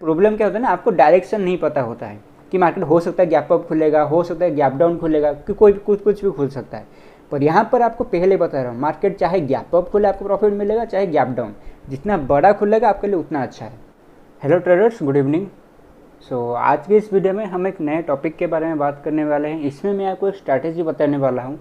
Problem क्या होता है ना, आपको डायरेक्शन नहीं पता होता है कि मार्केट हो सकता है गैप अप खुलेगा, हो सकता है गैप डाउन खुलेगा, कि कोई कुछ भी खुल सकता है। पर यहाँ पर आपको पहले बता रहा हूँ, मार्केट चाहे गैप अप खुले आपको प्रॉफिट मिलेगा, चाहे गैप डाउन, जितना बड़ा खुलेगा आपके लिए उतना अच्छा है। Hello traders, good evening. आज की इस वीडियो में हम एक नए टॉपिक के बारे में बात करने वाले हैं। इसमें मैं आपको एक स्ट्रैटेजी बताने वाला हूँ।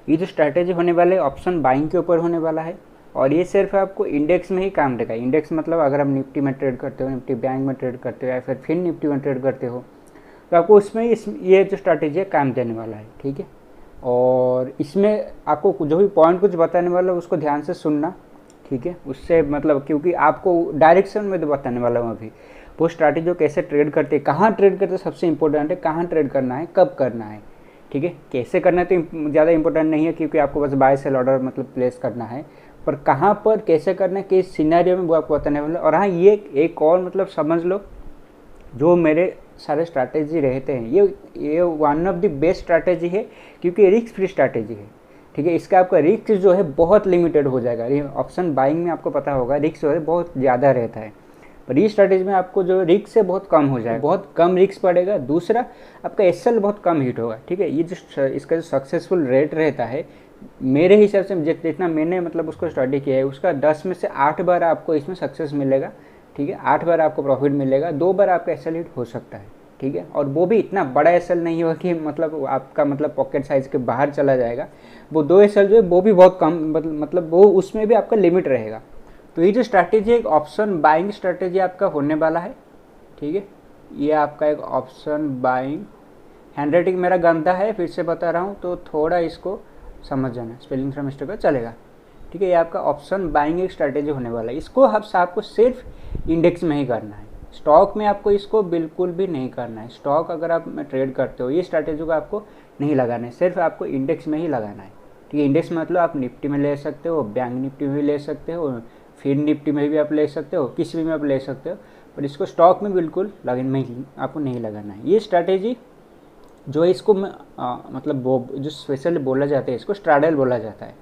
ये जो स्ट्रैटेजी होने वाला है ऑप्शन बाइंग के ऊपर होने वाला है, और ये सिर्फ आपको इंडेक्स में ही काम देगा। इंडेक्स मतलब अगर आप निफ्टी में ट्रेड करते हो, निफ्टी बैंक में ट्रेड करते हो, या फिर निफ्टी में ट्रेड करते हो, तो आपको उसमें ये जो स्ट्रैटेजी है काम देने वाला है, ठीक है। और इसमें आपको जो भी पॉइंट कुछ बताने वाला है उसको ध्यान से सुनना, ठीक है। उससे मतलब क्योंकि आपको डायरेक्शन में तो बताने वाला हूँ अभी, वो स्ट्रैटेजी कैसे ट्रेड करते हैं, कहाँ ट्रेड करते हैं, सबसे इंपॉर्टेंट है कहाँ ट्रेड करना है, कब करना है, ठीक है। कैसे करना है तो ज़्यादा इंपॉर्टेंट नहीं है, क्योंकि आपको बस बाय सेल ऑर्डर मतलब प्लेस करना है, पर कहाँ पर कैसे करना है, किस सिनेरियो में, वो आपको बताने वाला। और हाँ, ये एक और मतलब समझ लो, जो मेरे सारे स्ट्रैटेजी रहते हैं ये one of the best strategy है, क्योंकि रिस्क फ्री स्ट्रैटेजी है, ठीक है। इसका आपका रिस्क जो है बहुत लिमिटेड हो जाएगा। ऑप्शन बाइंग में आपको पता होगा रिस्क जो है बहुत ज़्यादा रहता है, पर इस स्ट्रैटेजी में आपको जो रिस्क से बहुत कम हो जाएगा, बहुत कम रिस्क पड़ेगा। दूसरा, आपका एसएल बहुत कम हिट होगा, ठीक है। ये जो इसका जो सक्सेसफुल रेट रहता है, मेरे हिसाब से जितना मैंने मतलब उसको स्टडी किया है, उसका 10 में से 8 बार आपको इसमें सक्सेस मिलेगा, ठीक है। 8 बार आपको प्रॉफिट मिलेगा, 2 बार आपका एसएल हिट हो सकता है, ठीक है। और वो भी इतना बड़ा एसएल नहीं होगा कि मतलब आपका मतलब पॉकेट साइज के बाहर चला जाएगा। वो 2 एसएल जो है वो भी बहुत कम, मतलब वो उसमें भी आपका लिमिट रहेगा। तो ये जो स्ट्रैटेजी एक ऑप्शन बाइंग स्ट्रैटेजी आपका होने वाला है, ठीक है। ये आपका एक ऑप्शन बाइंग, हैंड राइटिंग मेरा गंदा है, फिर से बता रहा हूँ, तो थोड़ा इसको समझ जाना, स्पेलिंग थोड़ा मिस्टेक है, चलेगा, ठीक है। ये आपका ऑप्शन बाइंग एक स्ट्रैटेजी होने वाला है। इसको आपको सिर्फ इंडेक्स में ही करना है, स्टॉक में आपको इसको बिल्कुल भी नहीं करना है। स्टॉक अगर आप ट्रेड करते हो, ये स्ट्रैटेजी को आपको नहीं लगाना है, सिर्फ आपको इंडेक्स में ही लगाना है, ठीक है। इंडेक्स मतलब आप निफ्टी में ले सकते हो, बैंक निफ्टी में भी ले सकते हो, फिर निफ्टी में भी आप ले सकते हो, किसी में आप ले सकते हो, पर इसको स्टॉक में बिल्कुल आपको नहीं लगाना है। ये स्ट्रैटेजी जो है इसको मतलब वो जो स्पेशली बोला जाता है, इसको स्ट्रैडल बोला जाता है,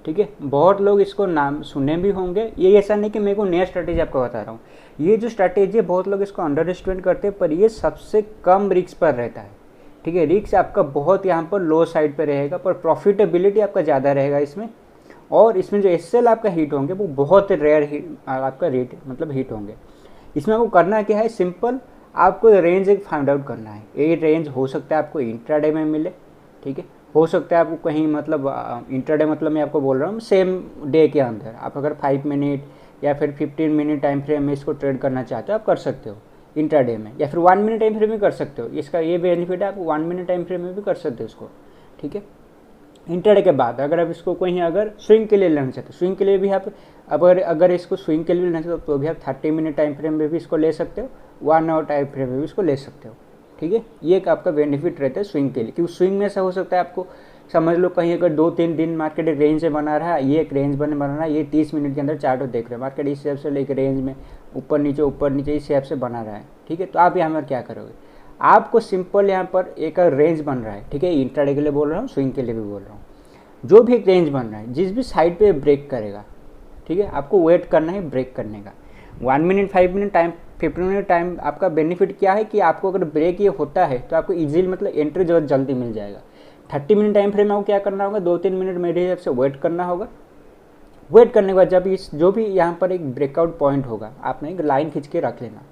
ठीक है। बहुत लोग इसको नाम सुने भी होंगे। ये ऐसा नहीं कि मेरे को नया स्ट्रैटेजी आपको बता रहा हूँ। ये जो स्ट्रैटेजी है बहुत लोग इसको अंडर एस्टिमेट करते हैं, पर ये सबसे कम रिस्क पर रहता है, ठीक है। रिस्क आपका बहुत यहाँ पर लो साइड पर रहेगा, पर प्रॉफिटेबिलिटी आपका ज़्यादा रहेगा इसमें। और इसमें जो एसएल आपका हिट होंगे वो बहुत रेयर आपका रेट मतलब हिट होंगे। इसमें आपको करना क्या है, सिंपल, आपको रेंज एक फाइंड आउट करना है। ये रेंज हो सकता है आपको इंट्राडे में मिले, ठीक है। हो सकता है आपको कहीं मतलब इंट्राडे मतलब मैं आपको बोल रहा हूँ सेम डे के अंदर, आप अगर 5 मिनट या फिर 15 मिनट टाइम फ्रेम में इसको ट्रेड करना चाहते हो आप कर सकते हो इंट्राडे में, या फिर 1 मिनट टाइम फ्रेम में कर सकते हो। इसका ये बेनिफिट है, आप 1 मिनट टाइम फ्रेम में भी कर सकते हो इसको, ठीक है। इंट्राडे के बाद अगर आप इसको कहीं अगर स्विंग के लिए लेना चाहते हो, स्विंग के लिए भी आप अगर इसको स्विंग के लिए लेना चाहते हो तो भी आप 30 मिनट टाइम फ्रेम में भी इसको ले सकते हो, 1 आवर टाइम फ्रेम में भी इसको ले सकते हो, ठीक है। ये एक आपका बेनिफिट रहता है स्विंग के लिए, क्योंकि स्विंग में ऐसा हो सकता है आपको समझ लो कहीं अगर 2-3 दिन मार्केट एक रेंज से बना रहा है, ये एक रेंज बना रहा है, ये 30 मिनट के अंदर चार्ट देख रहे हैं मार्केट इस हिसाब से लेकर रेंज में ऊपर नीचे इस हिसाब से बना रहा है, ठीक है। तो आप यहाँ पर क्या करोगे, आपको सिंपल यहाँ पर एक रेंज बन रहा है, ठीक है। इंट्राडे के लिए बोल रहा हूँ, स्विंग के लिए भी बोल रहा हूँ, जो भी एक रेंज बन रहा है जिस भी साइड पे ब्रेक करेगा, ठीक है, आपको वेट करना है ब्रेक करने का। 1 minute 5 minute time 15 minute time आपका बेनिफिट क्या है कि आपको अगर ब्रेक ये होता है तो आपको इजीली मतलब एंट्री जो जल्दी मिल जाएगा। 30 मिनट टाइम फ्रेम में आपको क्या करना होगा, 2-3 मिनट मेरे हिसाब से वेट करना होगा। वेट करने के बाद जब जो भी यहाँ पर एक ब्रेकआउट पॉइंट होगा, आपने एक लाइन खींच के रख लेना,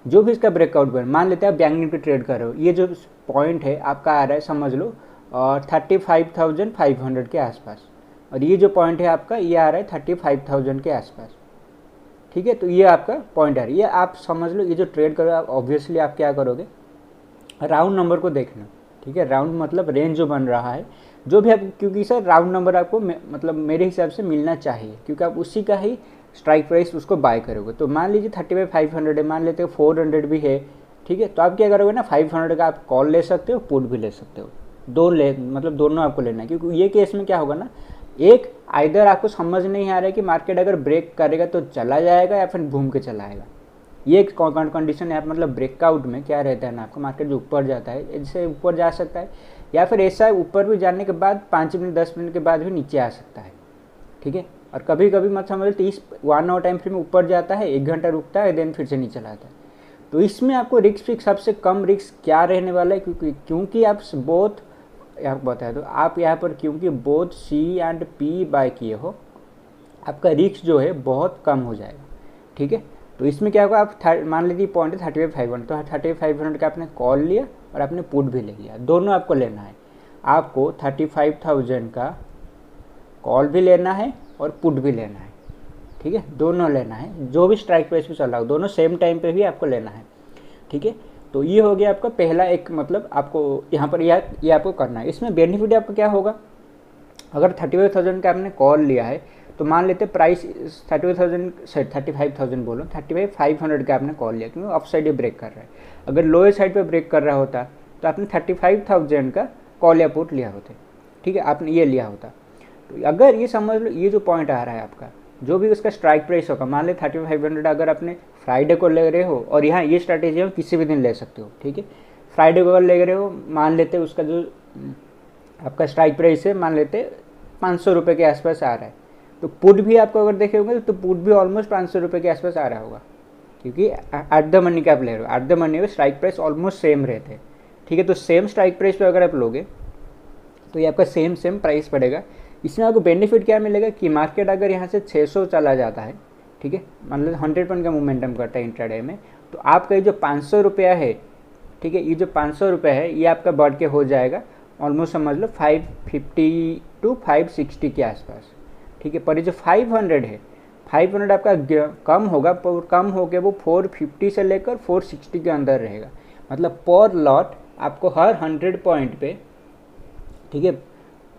जो भी इसका ब्रेकआउट पॉइंट, मान लेते हैं आप बैंक निफ्टी ट्रेड कर रहे हो, ये जो पॉइंट है आपका आ रहा है समझ लो 35,500 के आसपास, और ये जो पॉइंट है आपका ये आ रहा है 35,000 के आसपास, ठीक है। तो ये आपका पॉइंट है, ये आप समझ लो। ये जो ट्रेड करो आप ऑब्वियसली आप क्या करोगे, राउंड नंबर को देखना, ठीक है। राउंड मतलब रेंज जो बन रहा है जो भी आप, क्योंकि सर राउंड नंबर आपको मतलब मेरे हिसाब से मिलना चाहिए, क्योंकि आप उसी का ही स्ट्राइक प्राइस उसको बाय करोगे। तो मान लीजिए 35,500 है, मान लेते हो 400 भी है, ठीक है। तो आप क्या करोगे ना, 500 का आप कॉल ले सकते हो, पुट भी ले सकते हो, मतलब दोनों आपको लेना है। क्योंकि ये केस में क्या होगा ना, एक आइदर आपको समझ नहीं आ रहा है कि मार्केट अगर ब्रेक करेगा तो चला जाएगा या फिर घूम के चला आएगा, ये एक कंडीशन है। आप मतलब ब्रेकआउट में क्या रहता है ना, आपका मार्केट जो ऊपर जाता है इससे ऊपर जा सकता है, या फिर ऐसा ऊपर भी जाने के बाद 5 मिनट 10 मिनट के बाद भी नीचे आ सकता है, ठीक है। और कभी कभी मत समझ 1 आवर टाइम फ्रेम ऊपर जाता है, 1 घंटा रुकता है, देन फिर से नीचे आता है। तो इसमें आपको रिस्क भी सबसे कम रिस्क क्या रहने वाला है, क्योंकि आप बोथ यहाँ बताया तो आप यहाँ पर क्योंकि both C and P buy किए हो, आपका रिस्क जो है बहुत कम हो जाएगा। ठीक है, तो इसमें क्या होगा, आप मान लीजिए पॉइंट है 3500, तो 3500 का आपने कॉल लिया और आपने पुट भी ले लिया, दोनों आपको लेना है। आपको 35,000 का कॉल भी लेना है और पुट भी लेना है। ठीक है, दोनों लेना है, जो भी स्ट्राइक प्राइस पे चल रहा हो दोनों सेम टाइम पे भी आपको लेना है। ठीक है, तो ये हो गया आपका पहला एक, मतलब आपको यहाँ पर ये आपको करना है। इसमें बेनिफिट आपका क्या होगा, अगर 35,000 का आपने कॉल लिया है तो मान लेते प्राइस 35,000 बोलो, 35,500 का आपने कॉल लिया क्योंकि अप साइड ब्रेक कर रहा है। अगर लोअर साइड पे ब्रेक कर रहा होता तो आपने 35,000 का कॉल या पुट लिया होता। ठीक है, आपने ये लिया होता। तो अगर ये समझ लो, ये जो पॉइंट आ रहा है आपका, जो भी उसका स्ट्राइक प्राइस होगा, मान ले 35,500 अगर आपने फ्राइडे को ले रहे हो, और यहाँ ये स्ट्रैटेजी है किसी भी दिन ले सकते हो। ठीक है, फ्राइडे को अगर ले रहे हो, मान लेते उसका जो आपका स्ट्राइक प्राइस है मान लेते 500 रुपये के आसपास आ रहा है, तो पुट भी आपको अगर देखे होंगे तो पुट भी ऑलमोस्ट 500 रुपये के आसपास आ रहा होगा, क्योंकि एट द मनी का आप ले रहे हो। एट द मनी में स्ट्राइक प्राइस ऑलमोस्ट सेम रहते हैं। ठीक है, तो सेम स्ट्राइक प्राइस पे अगर आप लोगे तो ये आपका सेम प्राइस पड़ेगा। इसमें आपको बेनिफिट क्या मिलेगा कि मार्केट अगर यहाँ से 600 चला जाता है, ठीक है, मान लो 100 पॉइंट का मोमेंटम करता है इंट्राडे में, तो आपका ये जो 500 रुपया है, ठीक है, ये जो 500 रुपये है ये आपका बढ़ के हो जाएगा ऑलमोस्ट समझ लो 550 टू 560 के आसपास। ठीक है, पर ये जो 500 है, 500 आपका कम होगा, पर कम होकर वो 450 से लेकर 460 के अंदर रहेगा। मतलब पर लॉट आपको हर 100 पॉइंट पे, ठीक है,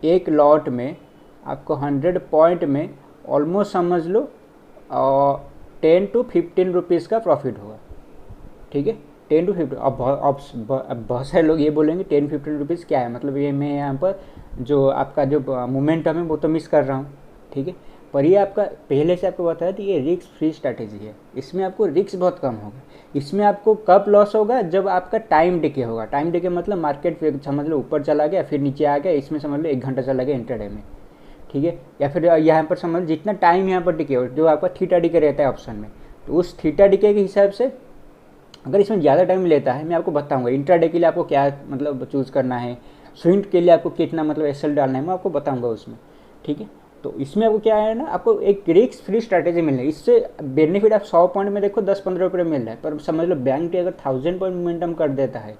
एक लॉट में आपको 100 पॉइंट में ऑलमोस्ट समझ लो 10 to 15 रुपीज़ का प्रॉफिट होगा। ठीक है, 10 to 15। अब बहुत सारे लोग ये बोलेंगे 10-15 रुपीज़ क्या है, मतलब ये मैं यहाँ पर जो आपका जो मोमेंटम है वो तो मिस कर रहा हूँ। ठीक है, पर ये आपका पहले से आपको बताया था ये रिस्क फ्री स्ट्रैटेजी है, इसमें आपको रिस्क बहुत कम होगा। इसमें आपको कब लॉस होगा, जब आपका टाइम डिके होगा। टाइम डिके मतलब मार्केट समझ लो ऊपर चला गया फिर नीचे आ गया, इसमें समझ लो 1 घंटा चला गया इंट्राडे में। ठीक है, या फिर यहाँ पर समझ जितना टाइम यहाँ पर डिके हो, जो आपका थीटा डिके रहता है ऑप्शन में, तो उस थीटा डिके के हिसाब से अगर इसमें ज़्यादा टाइम लेता है, मैं आपको बताऊँगा इंट्राडे के लिए आपको क्या मतलब चूज़ करना है, स्विंग के लिए आपको कितना मतलब एसएल डालना है, मैं आपको बताऊँगा उसमें। ठीक है, तो इसमें आपको क्या है ना, आपको एक रिस्क फ्री स्ट्रैटेजी मिल रही है। इससे बेनिफिट आप 100 पॉइंट में देखो 10-15 रुपये मिल रहा है, पर समझ लो बैंक के अगर 1000 पॉइंट मोमेंटम कर देता है,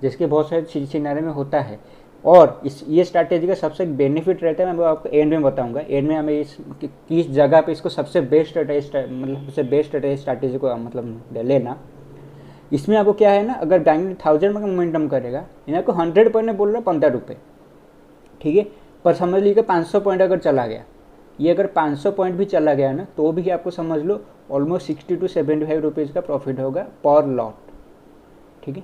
जिसके बहुत सारे सिनारे में होता है, और ये स्ट्रैटेजी का सबसे बेनिफिट रहता है, मैं आपको एंड में बताऊंगा। एंड में हमें किस जगह पे इसको सबसे बेस्ट मतलब सबसे बेस्ट स्ट्रैटेजी को मतलब लेना। इसमें आपको क्या है ना, अगर बैंक में 1000 का मोमेंटम करेगा, इन्हें आपको 100 पॉइंट में बोल रहा है 15 रुपये। ठीक है, पर समझ लीजिए 500 पॉइंट अगर चला गया, ये अगर 500 पॉइंट भी चला गया ना, तो भी आपको समझ लो ऑलमोस्ट 60 to 75 रुपीज़ का प्रॉफिट होगा पर लॉट। ठीक है,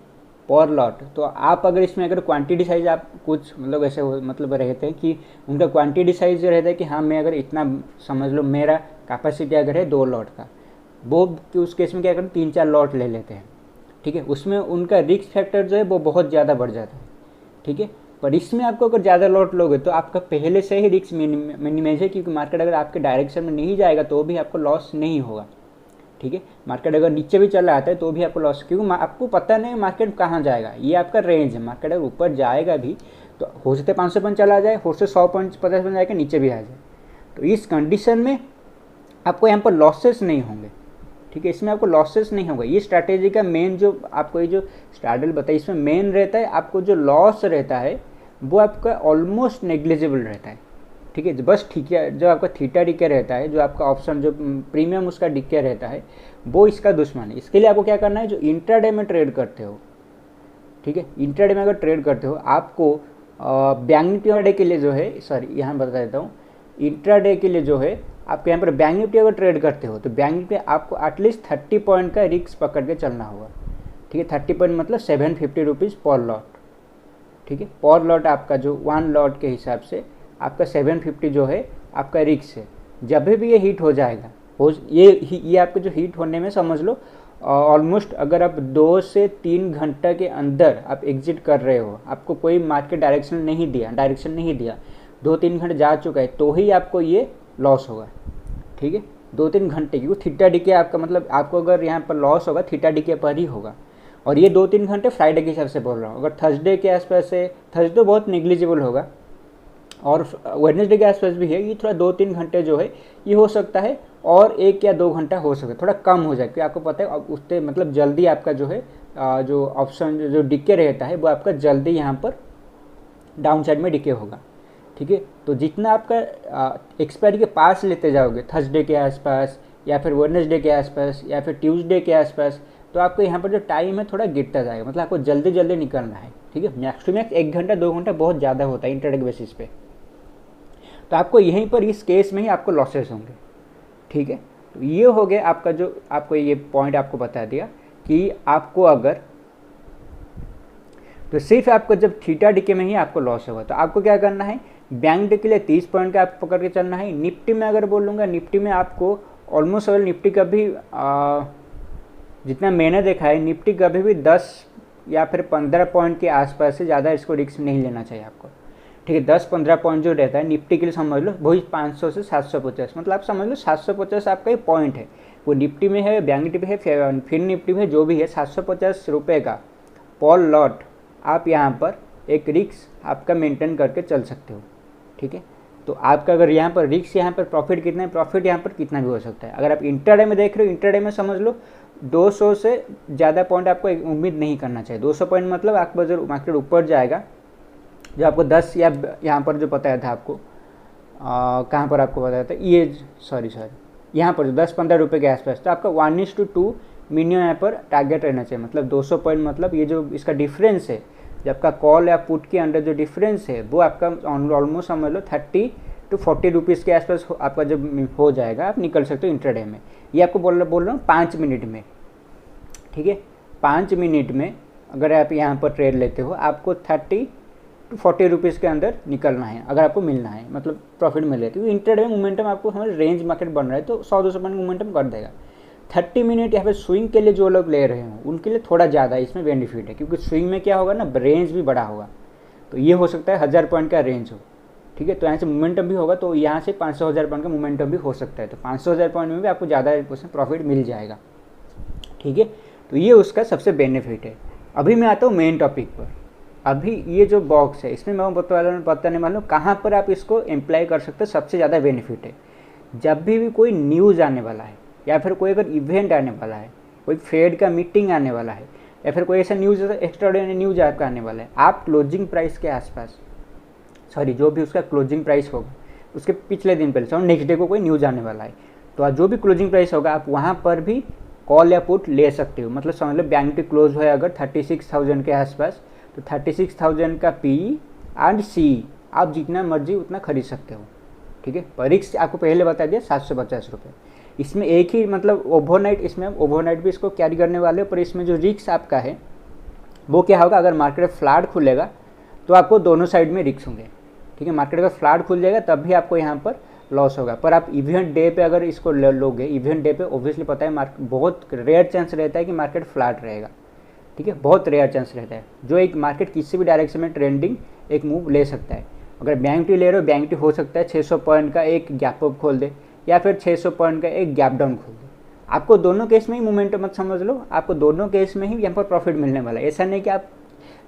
पर लॉट। तो आप अगर इसमें अगर क्वांटिटी साइज आप कुछ मतलब ऐसे मतलब रहते हैं कि उनका क्वांटिटी साइज रहता है कि हाँ मैं अगर इतना समझ लो मेरा कैपेसिटी अगर है 2 लॉट का, वो उस केस में क्या करें 3-4 लॉट ले लेते हैं। ठीक है, उसमें उनका रिस्क फैक्टर जो है वो बहुत ज़्यादा बढ़ जाता है। ठीक है, पर इसमें आपको अगर ज़्यादा लॉट लोगे तो आपका पहले से ही रिस्क मिनिमाइज है, क्योंकि मार्केट अगर आपके डायरेक्शन में नहीं जाएगा तो भी आपको लॉस नहीं होगा। ठीक है, मार्केट अगर नीचे भी चला आता है तो भी आपको लॉस, क्योंकि आपको पता नहीं मार्केट कहाँ जाएगा, ये आपका रेंज है। मार्केट अगर ऊपर जाएगा भी तो हो सकता है 500 पॉइंट चला जाए, हो सकता है 100 पॉइंट 50 पॉइंट जाएगा, नीचे भी आ जाए। तो इस कंडीशन में आपको यहाँ पर लॉसेस नहीं होंगे। ठीक है, इसमें आपको लॉसेस नहीं होगा। ये स्ट्रैटेजी का मेन जो आपको ये जो स्ट्रैडल बताइए, इसमें मेन रहता है आपको जो लॉस रहता है वो आपका ऑलमोस्ट नेग्लिजिबल रहता है। ठीक है, बस ठीक है, जो आपका थीटा डिके रहता है, जो आपका ऑप्शन जो प्रीमियम उसका डिके रहता है, वो इसका दुश्मन है। इसके लिए आपको क्या करना है, जो इंट्राडे में ट्रेड करते हो, ठीक है, इंट्राडे में अगर ट्रेड करते हो, आपको बैंक निफ्टी डे के लिए जो है, सॉरी यहाँ बता देता हूँ, इंट्राडे के लिए जो है आपको यहाँ पर बैंक निफ्टी अगर ट्रेड करते हो तो बैंक निफ्टी आपको एटलीस्ट 30 पॉइंट का रिस्क पकड़ के चलना होगा। ठीक है, 30 पॉइंट मतलब 750 रुपीज़ पर लॉट। ठीक है, पर लॉट आपका जो 1 लॉट के हिसाब से आपका 750 जो है आपका रिस्क है। जब भी ये हिट हो जाएगा, ये आपके जो हिट होने में समझ लो ऑलमोस्ट अगर आप 2 से 3 घंटा के अंदर आप एग्जिट कर रहे हो, आपको कोई मार्केट डायरेक्शन नहीं दिया, 2-3 घंटे जा चुका है, तो ही आपको ये लॉस होगा। ठीक है, 2-3 घंटे, क्योंकि थीटा डीके आपका मतलब आपको अगर यहाँ पर लॉस होगा थीटा डीके पर ही होगा। और ये 2-3 घंटे फ्राइडे के हिसाब से बोल रहा हूँ। अगर थर्सडे के आसपास से, थर्सडे बहुत नेग्लिजिबल होगा और वेडनेसडे के आसपास भी है, ये थोड़ा 2-3 घंटे जो है ये हो सकता है, और 1 या 2 घंटा हो सकता है, थोड़ा कम हो जाए, क्योंकि आपको पता है अब उससे मतलब जल्दी आपका जो है जो ऑप्शन जो डिके रहता है वो आपका जल्दी यहाँ पर डाउन साइड में डिके होगा। ठीक है, तो जितना आपका एक्सपायरी के पास लेते जाओगे थर्सडे के आसपास या फिर वेडनेसडे के आसपास या फिर ट्यूसडे के आसपास, तो आपको यहाँ पर जो टाइम है थोड़ा गिरता जाएगा, मतलब आपको जल्दी जल्दी निकलना है। ठीक है, मैक्स टू मैक्स 1 घंटा 2 घंटा बहुत ज़्यादा होता है इंट्राडे बेसिस पे, तो आपको यहीं पर इस केस में ही आपको लॉसेस होंगे। ठीक है, तो ये हो गया आपका जो आपको ये पॉइंट आपको बता दिया कि आपको अगर तो सिर्फ आपको जब थीटा डीके में ही आपको लॉस होगा तो आपको क्या करना है, बैंक डे के लिए 30 पॉइंट का आप पकड़ के चलना है। निफ्टी में अगर बोलूँगा, निफ्टी में आपको ऑलमोस्ट अगर निफ्टी का भी जितना मैंने देखा है निफ्टी कभी भी 10 या फिर 15 पॉइंट के आसपास से ज़्यादा इसको रिस्क नहीं लेना चाहिए आपको। ठीक है, 10-15 पॉइंट जो रहता है निफ्टी के लिए समझ लो वही 500 से 750, मतलब आप समझ लो 750 आपका ये पॉइंट है, वो निफ्टी में है, बैंक निफ्टी है, फिर निफ्टी में जो भी है, 750 रुपये का पॉल लॉट आप यहाँ पर एक रिस्क आपका मेंटेन करके चल सकते हो। ठीक है, तो आपका अगर यहाँ पर रिस्क, यहाँ पर प्रॉफिट कितना है, प्रॉफिट यहाँ पर कितना भी हो सकता है। अगर आप इंट्राडे में देख रहे हो, इंट्राडे में समझ लो 200 से ज़्यादा पॉइंट आपको उम्मीद नहीं करना चाहिए। 200 पॉइंट मतलब आपका जो मार्केट ऊपर जाएगा, जो आपको 10 या यहाँ पर जो बताया था आपको कहाँ पर आपको बताया था, ये सॉरी यहाँ पर जो 10-15 रुपये के आसपास, तो आपका 1:2 मिनिमम यहाँ पर टारगेट रहना चाहिए। मतलब 200 पॉइंट, मतलब ये जो इसका डिफरेंस है, जब आपका कॉल या पुट के अंडर जो डिफरेंस है वो आपका ऑलमोस्ट समझ लो 30 to 40 रुपीज़ के आसपास आपका जब हो जाएगा आप निकल सकते हो इंट्राडे में। ये आपको बोल रहा हूँ 5 मिनट में। ठीक है, 5 मिनट में अगर आप यहाँ पर ट्रेड लेते हो आपको 30 to 40 रुपीज़ के अंदर निकलना है अगर आपको मिलना है, मतलब प्रॉफिट मिले। क्योंकि इंट्राडे में मोमेंटम आपको हमारे रेंज मार्केट बन रहा है तो 100-200 पॉइंट मोमेंटम कर देगा। 30 मिनट या फिर स्विंग के लिए जो लोग ले रहे हो उनके लिए थोड़ा ज़्यादा इसमें बेनिफिट है, क्योंकि स्विंग में क्या होगा ना, रेंज भी बड़ा होगा। तो ये हो सकता है 1000 पॉइंट का रेंज हो। ठीक है, तो यहाँ से मोमेंटम भी होगा, तो यहाँ से 500-1000 पॉइंट का मोमेंटम भी हो सकता है, तो 500-1000 पॉइंट में भी आपको ज़्यादा उसमें प्रॉफिट मिल जाएगा। ठीक है, तो ये उसका सबसे बेनिफिट है। अभी मैं आता हूँ मेन टॉपिक पर। अभी ये जो बॉक्स है इसमें मैं बताने वाला हूँ कहाँ पर आप इसको अप्लाई कर सकते हो। सबसे ज़्यादा बेनिफिट है जब भी कोई न्यूज़ आने वाला है, या फिर कोई अगर इवेंट आने वाला है, कोई फेड का मीटिंग आने वाला है, या फिर कोई ऐसा न्यूज़ एक्स्ट्राऑर्डिनरी न्यूज़ आपका आने वाला है, आप क्लोजिंग प्राइस के आसपास, सॉरी जो भी उसका क्लोजिंग प्राइस होगा उसके पिछले दिन पहले, समझो नेक्स्ट डे को कोई न्यूज़ आने वाला है, तो जो भी क्लोजिंग प्राइस होगा आप वहाँ पर भी कॉल या पुट ले सकते हो। मतलब समझ लो बैंक निफ्टी क्लोज है अगर 36,000 के आसपास, तो 36,000 का पी एंड सी आप जितना मर्जी उतना खरीद सकते हो। ठीक है, पर रिस्क आपको पहले बता दिया 750 रुपये। इसमें एक ही मतलब ओवरनाइट, इसमें ओवरनाइट भी इसको कैरी करने वाले हो, पर इसमें जो रिस्क आपका है वो क्या होगा, अगर मार्केट फ्लैट खुलेगा तो आपको दोनों साइड में रिस्क होंगे। ठीक है, मार्केट अगर फ्लैट खुल जाएगा तब भी आपको यहाँ पर लॉस होगा, पर आप इवेंट डे पे अगर इसको लोगे, इवेंट डे पे ऑब्वियसली पता है मार्केट बहुत रेयर चांस रहता है कि मार्केट फ्लैट रहेगा। ठीक है, बहुत रेयर चांस रहता है जो एक मार्केट किसी भी डायरेक्शन में ट्रेंडिंग एक मूव ले सकता है। अगर बैंक निफ्टी ले रहे हो, बैंक निफ्टी हो सकता है 600 पॉइंट का एक गैप अप खोल दे या फिर 600 पॉइंट का एक गैप डाउन खोल दे। आपको दोनों केस में ही मोमेंटम मत समझ लो, आपको दोनों केस में ही यहाँ पर प्रॉफिट मिलने वाला है। ऐसा नहीं कि आप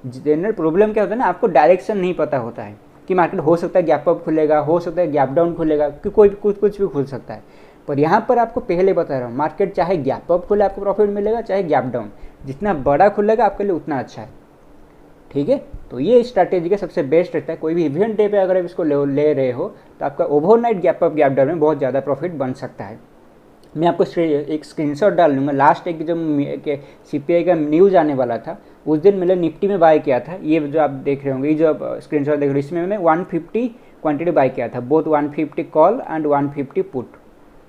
जनरल प्रॉब्लम क्या होता है ना, आपको डायरेक्शन नहीं पता होता है कि मार्केट हो सकता है गैप अप खुलेगा, हो सकता है गैप डाउन खुलेगा, कि कोई कुछ भी खुल सकता है। पर यहाँ पर आपको पहले बता रहा हूँ, मार्केट चाहे गैप अप खुले आपको प्रॉफिट मिलेगा, चाहे गैप डाउन, जितना बड़ा खुलेगा आपके लिए उतना अच्छा है। ठीक है, तो ये स्ट्रैटेजी का सबसे बेस्ट रहता है। कोई भी इवेंट डे पे अगर आप इसको ले रहे हो तो आपका overnight gap up gap down में बहुत ज़्यादा प्रॉफिट बन सकता है। मैं आपको एक स्क्रीनशॉट डाल दूँगा। लास्ट एक जब CPI का न्यूज़ आने वाला था उस दिन मैंने निफ्टी में बाय किया था। ये जो आप देख रहे होंगे, ये जो आप स्क्रीनशॉट देख रहे हो, इसमें मैं 150 क्वांटिटी बाय किया था, बोथ 150 कॉल एंड 150 पुट।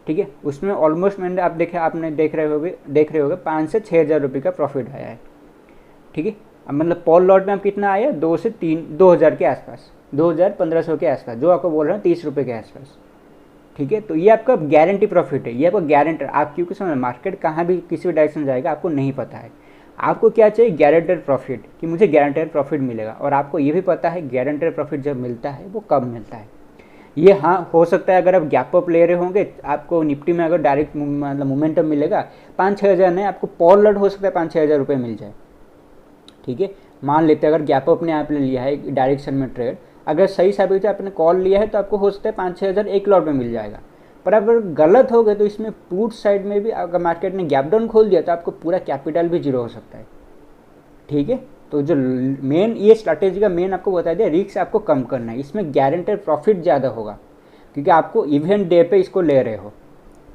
ठीक है, उसमें ऑलमोस्ट मैंने आपने देख रहे होगे 5 से 6,000 रुपये का प्रॉफिट आया है। ठीक है, अब मतलब पॉल लॉट में आप कितना आया, 2 से 2,000 के आसपास, 2,000-1,500 के आसपास, जो आपको बोल रहा हूँ 30 रुपये के आसपास। ठीक है, तो ये आपका गारंटी प्रॉफिट है, ये आपको गारंटर। आप क्योंकि समझ मार्केट कहाँ भी किसी भी डायरेक्शन जाएगा आपको नहीं पता है, आपको क्या चाहिए, गारंटेड प्रॉफिट, कि मुझे गारंटेड प्रॉफिट मिलेगा। और आपको ये भी पता है गारंटेड प्रॉफिट जब मिलता है वो कब मिलता है। ये हाँ हो सकता है, अगर आप गैप अप ले रहे होंगे आपको निफ्टी में अगर डायरेक्ट मतलब मोमेंटम मिलेगा 5-6 हज़ार नहीं, आपको पॉल लट हो सकता है 5-6 हज़ार रुपये मिल जाए। ठीक है, मान लेते हैं अगर गैप अप ने आपने लिया है डायरेक्शन में ट्रेड, अगर सही साबित है आपने कॉल लिया है तो आपको हो सकता है 5-6 हज़ार एक लॉट में मिल जाएगा। पर अगर गलत हो गए तो इसमें पुट साइड में भी अगर मार्केट ने गैप डाउन खोल दिया तो आपको पूरा कैपिटल भी जीरो हो सकता है। ठीक है, तो जो मेन ये स्ट्रैटेजी का मेन आपको बता दिया, रिस्क आपको कम करना है, इसमें गारंटेड प्रॉफिट ज़्यादा होगा क्योंकि आपको इवेंट डे पे इसको ले रहे हो।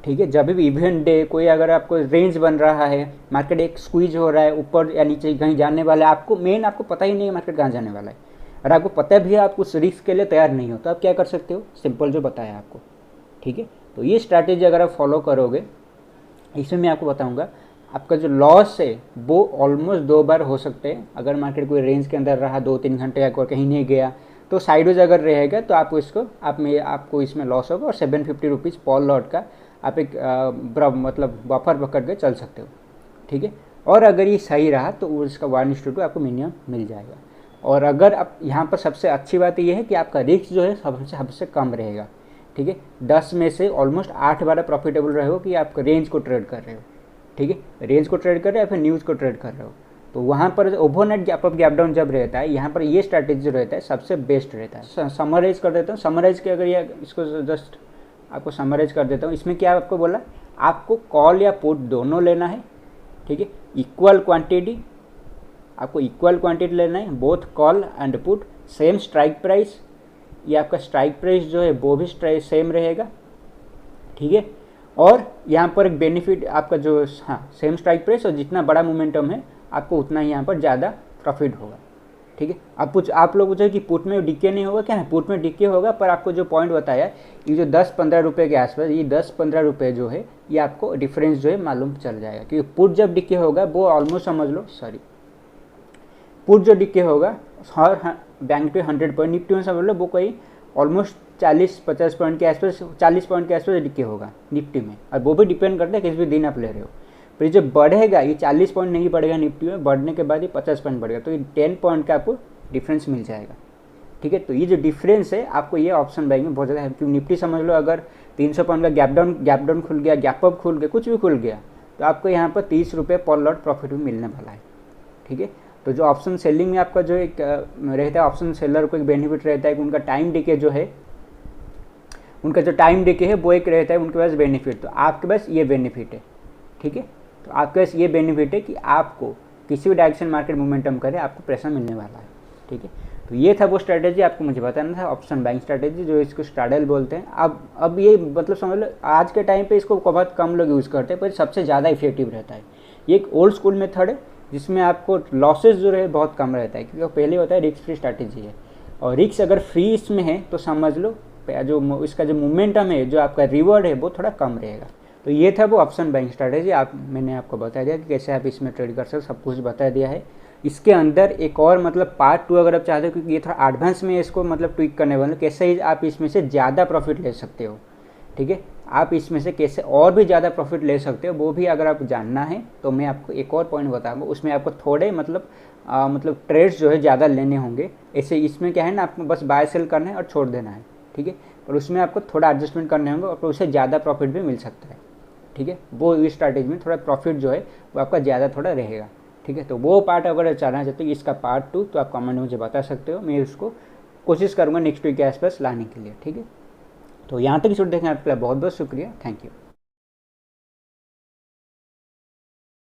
ठीक है, जब भी इवेंट डे कोई अगर आपको रेंज बन रहा है, मार्केट एक स्क्वीज हो रहा है ऊपर या नीचे कहीं जाने वाला है, आपको पता ही नहीं है मार्केट कहाँ जाने वाला है, और आपको पता भी है आप उस रिस्क के लिए तैयार नहीं हो, तो आप क्या कर सकते हो, सिंपल जो बताया आपको। ठीक है, तो ये स्ट्रैटेजी अगर आप फॉलो करोगे, इसमें मैं आपको बताऊंगा आपका जो लॉस है वो ऑलमोस्ट 2 बार हो सकते हैं। अगर मार्केट कोई रेंज के अंदर रहा 2-3 घंटे या कहीं नहीं गया तो साइडवेज अगर रहेगा तो आपको इसमें लॉस होगा, और 750 रुपीज़ पॉल लॉट का आप एक मतलब बफर पकड़ के चल सकते हो। ठीक है, और अगर ये सही रहा तो उसका 1:2 आपको मिनिमम मिल जाएगा। और अगर आप यहाँ पर सबसे अच्छी बात यह है कि आपका रिस्क जो है सबसे कम रहेगा। ठीक है, 10 में से ऑलमोस्ट 8 बार प्रॉफिटेबल रहे हो कि आप रेंज को ट्रेड कर रहे हो। ठीक है, रेंज को ट्रेड कर रहे हो या फिर न्यूज़ को ट्रेड कर रहे हो, तो वहाँ पर overnight gap up gap down जब रहता है, यहाँ पर ये स्ट्रैटेजी जो रहता है सबसे बेस्ट रहता है। समराइज कर देता हूँ, समराइज के अगर ये इसको जस्ट आपको समराइज कर देता हूँ, इसमें क्या आपको बोला, आपको कॉल या पुट दोनों लेना है। ठीक है, इक्वल क्वांटिटी, आपको इक्वल क्वांटिटी लेना है, both call and put, same strike price, ये आपका स्ट्राइक प्राइस जो है वो भी सेम रहेगा। ठीक है, और यहाँ पर एक बेनिफिट आपका जो सेम स्ट्राइक प्राइस, और जितना बड़ा मोमेंटम है आपको उतना ही यहाँ पर ज़्यादा प्रॉफिट होगा। ठीक है, आप लोग पूछे कि पुट में डिके नहीं होगा, क्या है, पुट में डिके होगा, पर आपको जो पॉइंट बताया ये जो 10-15 रुपये के आसपास, ये 10-15 रुपये जो है ये आपको डिफरेंस जो है मालूम चल जाएगा, क्योंकि पुट जब डिके होगा वो ऑलमोस्ट समझ लो, पुट जो डिके होगा हर बैंक पे 100 पॉइंट, निफ्टी में समझ लो वो कोई ऑलमोस्ट 40-50 पॉइंट के आसपास, 40 पॉइंट के आसपास डिके होगा निफ्टी में, और वो भी डिपेंड करता है किस भी दिन आप ले रहे हो। फिर जब बढ़ेगा ये 40 पॉइंट नहीं बढ़ेगा निफ्टी में, बढ़ने के बाद ये 50 पॉइंट बढ़ेगा, तो ये 10 पॉइंट का आपको डिफरेंस मिल जाएगा। ठीक है, तो ये जो डिफरेंस है आपको ये ऑप्शन बाइंग में बहुत ज़्यादा है, क्योंकि निफ्टी समझ लो अगर 300 पॉइंट का गैप डाउन खुल गया, गैप अप खुल गया, कुछ भी खुल गया, तो आपको यहाँ पर 30 रुपये पर लॉट प्रॉफिट भी मिलने वाला है। ठीक है, तो जो ऑप्शन सेलिंग में आपका जो एक रहता है, ऑप्शन सेलर को एक बेनिफिट रहता है कि उनका टाइम डिके जो है, उनका जो टाइम डिके है वो एक रहता है उनके पास बेनिफिट, तो आपके पास ये बेनिफिट है। ठीक है, तो आपके पास ये बेनिफिट है कि आपको किसी भी डायरेक्शन मार्केट मोमेंटम करे आपको प्रेशर मिलने वाला है। ठीक है, तो ये था वो स्ट्रैटेजी आपको मुझे बताना था, ऑप्शन बाइंग स्ट्रैटेजी, जो इसको स्ट्रैडल बोलते हैं। अब ये मतलब समझ लो आज के टाइम पे इसको बहुत कम लोग यूज़ करते हैं, पर सबसे ज़्यादा इफेक्टिव रहता है। ये एक ओल्ड स्कूल मेथड है जिसमें आपको लॉसेज जो है बहुत कम रहता है, क्योंकि पहले होता है रिस्क फ्री स्ट्रैटेजी है, और रिस्क अगर फ्री इसमें है तो समझ लो जो इसका जो मोमेंटम है, जो आपका रिवॉर्ड है वो थोड़ा कम रहेगा। तो ये था वो ऑप्शन बाइंग स्ट्रैटेजी, मैंने आपको बता दिया कि कैसे आप इसमें ट्रेड कर सकते, सब कुछ बता दिया है। इसके अंदर एक और मतलब पार्ट 2 अगर आप चाहते हो, क्योंकि ये थोड़ा एडवांस में इसको मतलब ट्विक करने वाले, कैसे ही आप इसमें से ज़्यादा प्रॉफिट ले सकते हो। ठीक है, आप इसमें से कैसे और भी ज़्यादा प्रॉफिट ले सकते हो, वो भी अगर आप जानना है तो मैं आपको एक और पॉइंट बताऊंगा, उसमें आपको थोड़े मतलब ट्रेड्स जो है ज़्यादा लेने होंगे। ऐसे इसमें क्या है ना, आपको बस बाय सेल करना है और छोड़ देना है। ठीक है, और उसमें आपको थोड़ा एडजस्टमेंट करने होंगे और उससे ज़्यादा प्रॉफिट भी मिल सकता है। ठीक है, वो इस स्ट्रैटेजी में थोड़ा प्रॉफिट जो है वो आपका ज़्यादा थोड़ा रहेगा। ठीक है, तो वो पार्ट अगर जानना चाहते हो इसका पार्ट 2, तो आप कमेंट में मुझे बता सकते हो, मैं उसको कोशिश करूँगा नेक्स्ट वीक के आसपास लाने के लिए। ठीक है, तो यहाँ तक इस वीडियो देखने आपके लिए बहुत बहुत शुक्रिया, थैंक यू।